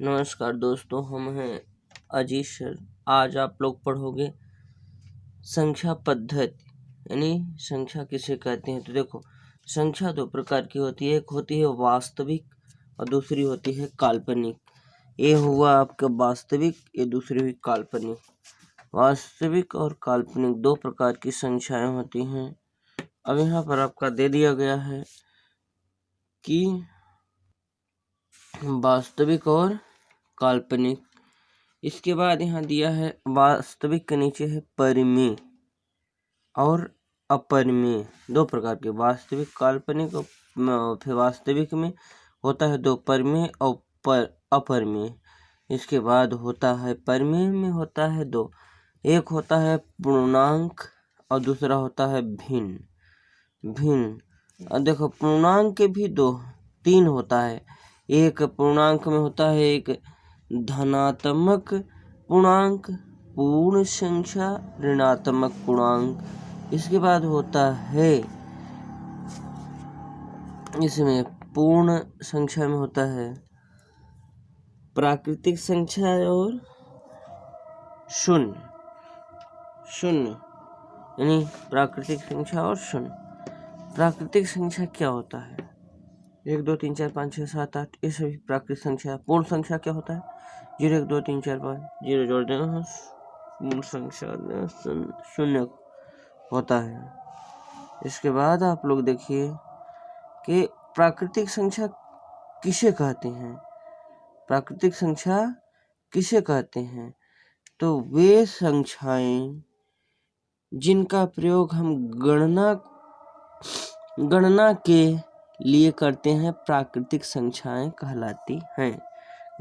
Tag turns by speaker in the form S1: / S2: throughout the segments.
S1: नमस्कार दोस्तों, हम हैं अजीत सर। आज आप लोग पढ़ोगे संख्या पद्धति, यानी संख्या किसे कहते हैं। तो देखो, संख्या दो प्रकार की होती है, एक होती है वास्तविक और दूसरी होती है काल्पनिक। ये हुआ आपका वास्तविक, ये दूसरी हुई काल्पनिक। वास्तविक और काल्पनिक दो प्रकार की संख्याएं होती हैं। अब यहाँ पर आपका दे दिया गया है कि वास्तविक और काल्पनिक। इसके बाद यहाँ दिया है वास्तविक के नीचे है परिमेय और अपरिमेय, दो प्रकार के वास्तविक काल्पनिक। और फिर वास्तविक में होता है दो, परिमेय और अपरिमेय। इसके बाद होता है परिमेय में होता है दो, एक होता है पूर्णांक और दूसरा होता है भिन्न। और देखो, पूर्णांक के भी दो तीन होता है। एक पूर्णांक में होता है एक धनात्मक पूर्णांक, पूर्ण संख्या, ऋणात्मक पूर्णांक। इसके बाद होता है इसमें पूर्ण संख्या में होता है प्राकृतिक संख्या और शून्य, यानी प्राकृतिक संख्या और शून्य। प्राकृतिक संख्या क्या होता है? 1 2 3 4 5 6 7 8, ये सभी प्राकृतिक संख्या। पूर्ण संख्या क्या होता है? 0 1 2 3 4 5, 0 जोड़ देना, पूर्ण संख्या शून्य होता है। इसके बाद आप लोग देखिए कि प्राकृतिक संख्या किसे कहते हैं। प्राकृतिक संख्या किसे कहते हैं? तो वे संख्याएं जिनका प्रयोग हम गणना के लिए करते हैं, प्राकृतिक संख्याएं कहलाती हैं।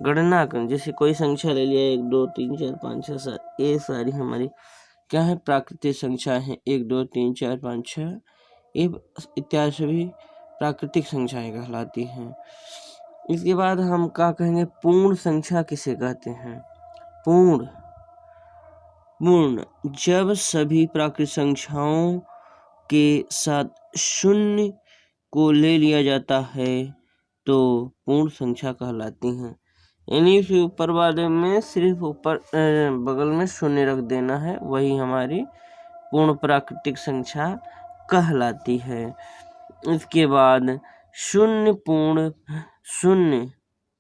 S1: गणना कर, जैसे कोई संख्या ले लिया 1 2 3 4 5 6 7, ये सारी हमारी क्या है? प्राकृतिक संख्या है। 1 2 3 4 5 6 ये इत्यादि सभी प्राकृतिक संख्याएं कहलाती हैं। इसके बाद हम क्या कहेंगे? पूर्ण संख्या किसे कहते हैं? पूर्ण जब सभी प्राकृतिक संख्याओं के साथ शून्य को ले लिया जाता है तो पूर्ण संख्या कहलाती हैं। यानी इस ऊपर वाले में सिर्फ ऊपर बगल में शून्य रख देना है, वही हमारी पूर्ण प्राकृतिक संख्या कहलाती है। इसके बाद शून्य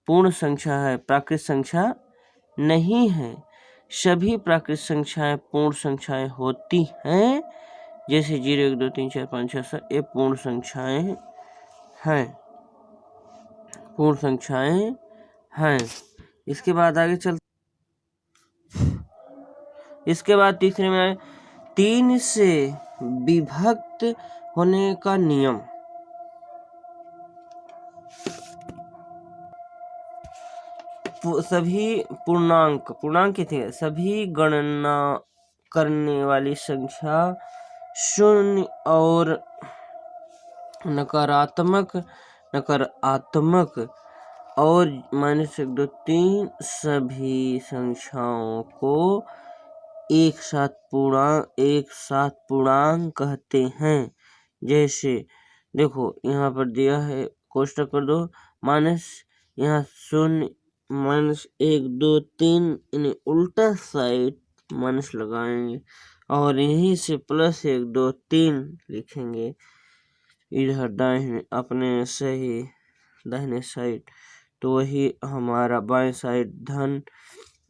S1: पूर्ण संख्या है, प्राकृतिक संख्या नहीं है। सभी प्राकृतिक संख्याएं पूर्ण संख्याएं होती हैं, जैसे 0 1 2 3 4 5 6 7, ये पूर्ण संख्याएं हैं, पूर्ण संख्याएं हैं। इसके बाद आगे चल, इसके बाद तीसरे में 3 से विभक्त होने का नियम। सभी पूर्णांक कितने हैं? सभी गणना करने वाली संख्या शून्य और नकारात्मक और -1 2 3 सभी संख्याओं को एक साथ पूर्णांक कहते हैं। जैसे देखो, यहाँ पर दिया है, कोष्टक कर दो, माइनस यहाँ शून्य, -1 2 3, यानी उल्टा साइड माइनस लगाएंगे और यहीं से +1 2 3 लिखेंगे इधर दाहिने साइड, तो वही हमारा बाएं साइड धन,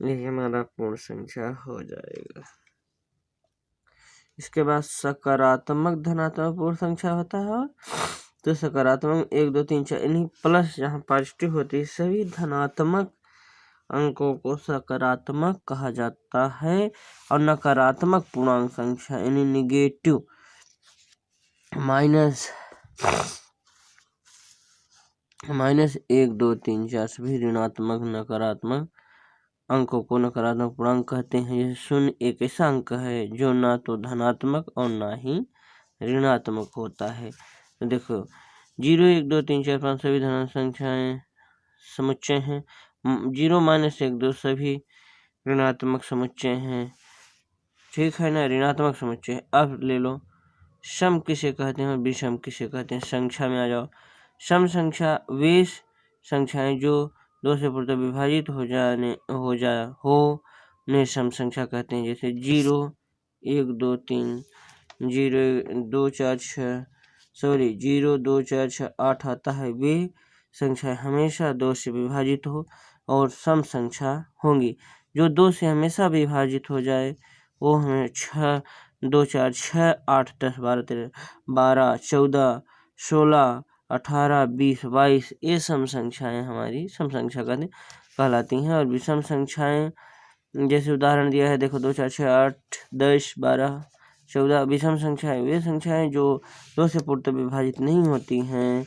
S1: यही हमारा पूर्ण संख्या हो जाएगा। इसके बाद सकारात्मक धनात्मक पूर्ण संख्या होता है। तो सकारात्मक 1 2 3 4, यानी प्लस जहाँ पॉजिटिव होती है, सभी धनात्मक अंकों को सकारात्मक कहा जाता है। और नकारात्मक पूर्णांक संख्या यानी निगेटिव, -1 2 3 4 सभी ऋणात्मक नकारात्मक अंकों को नकारात्मक पूर्णांक कहते हैं। जैसे 0 एक ऐसा अंक है जो ना तो धनात्मक और ना ही ऋणात्मक होता है। तो देखो, 0 1 2 3 4 5 सभी धनात्मक संख्याएं समुच्चय हैं। 0 -1 2 सभी ऋणात्मक समुच्चय हैं, ठीक है ना, ऋणात्मक समुच्चय। अब ले लो, सम किसे कहते हैं और विषम किसे कहते हैं। संख्या में आ जाओ। सम संख्या वे संख्याएं जो 2 से पूर्णतः विभाजित होने सम संख्या कहते हैं। जैसे 0 1 2 3 0 2 4 6 0 2 4 6 8 आता है। वे संख्या हमेशा 2 से विभाजित हो और सम संख्या होंगी। जो 2 से हमेशा विभाजित हो जाए वो हमें 6 2 4 6 8 10 12 13 12 14 16 18 20 22 ये सम संख्याएं हमारी सम संख्या कहलाती हैं। और विषम संख्याएं जैसे उदाहरण दिया है, देखो 2 4 6 8 10 12 14 विषम संख्याएं वे संख्याएं जो 2 से पूर्णतः विभाजित नहीं होती हैं।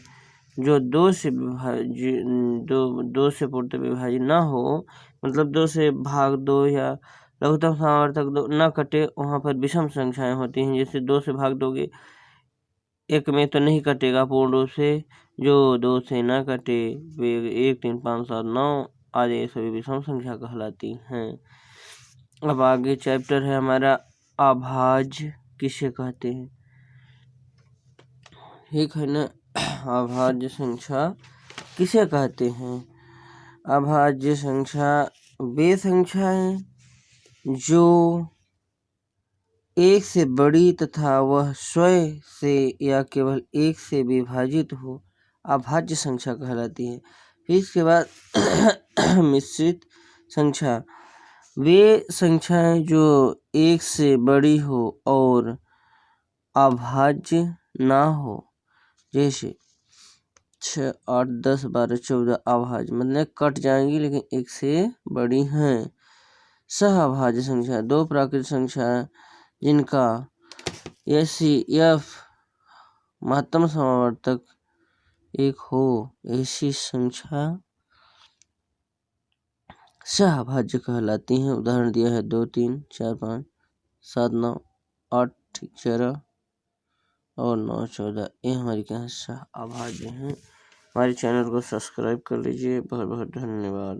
S1: जो 2 से पूर्णतः विभाजित ना हो, मतलब 2 से भाग 2 या लघुत्तम समावर्तक 2 ना कटे, वहाँ पर विषम संख्याएं होती हैं। जैसे 2 से भाग दोगे एक में तो नहीं कटेगा पूर्ण रूप से, जो 2 से ना कटे वे 1 3 5 7 9 आदि सभी विषम संख्या कहलाती हैं। अब आगे चैप्टर है हमारा अभाज्य किसे कहते हैं। ठीक है ना, अभाज्य संख्या किसे कहते हैं। अभाज्य संख्या वे संख्याएं जो 1 से बड़ी तथा वह स्वयं से या केवल 1 से विभाजित हो, अभाज्य संख्या कहलाती है। फिर इसके बाद मिश्रित संख्या वे संख्याएं जो 1 से बड़ी हो और अभाज्य ना हो। जैसे 6 8 10 12 14 अभाज्य मतलब कट जाएंगी लेकिन 1 से बड़ी हैं। सहअभाज्य संख्या 2 प्राकृतिक संख्या जिनका एफ महत्तम समावर्तक 1 हो, ऐसी संख्या सहअभाज्य कहलाती हैं। उदाहरण दिया है 2 3 4 5 7 9 8 11 और 9 14 ये हमारी क्या है सहअभाज्य हैं। हमारे चैनल को सब्सक्राइब कर लीजिए। बहुत बहुत धन्यवाद।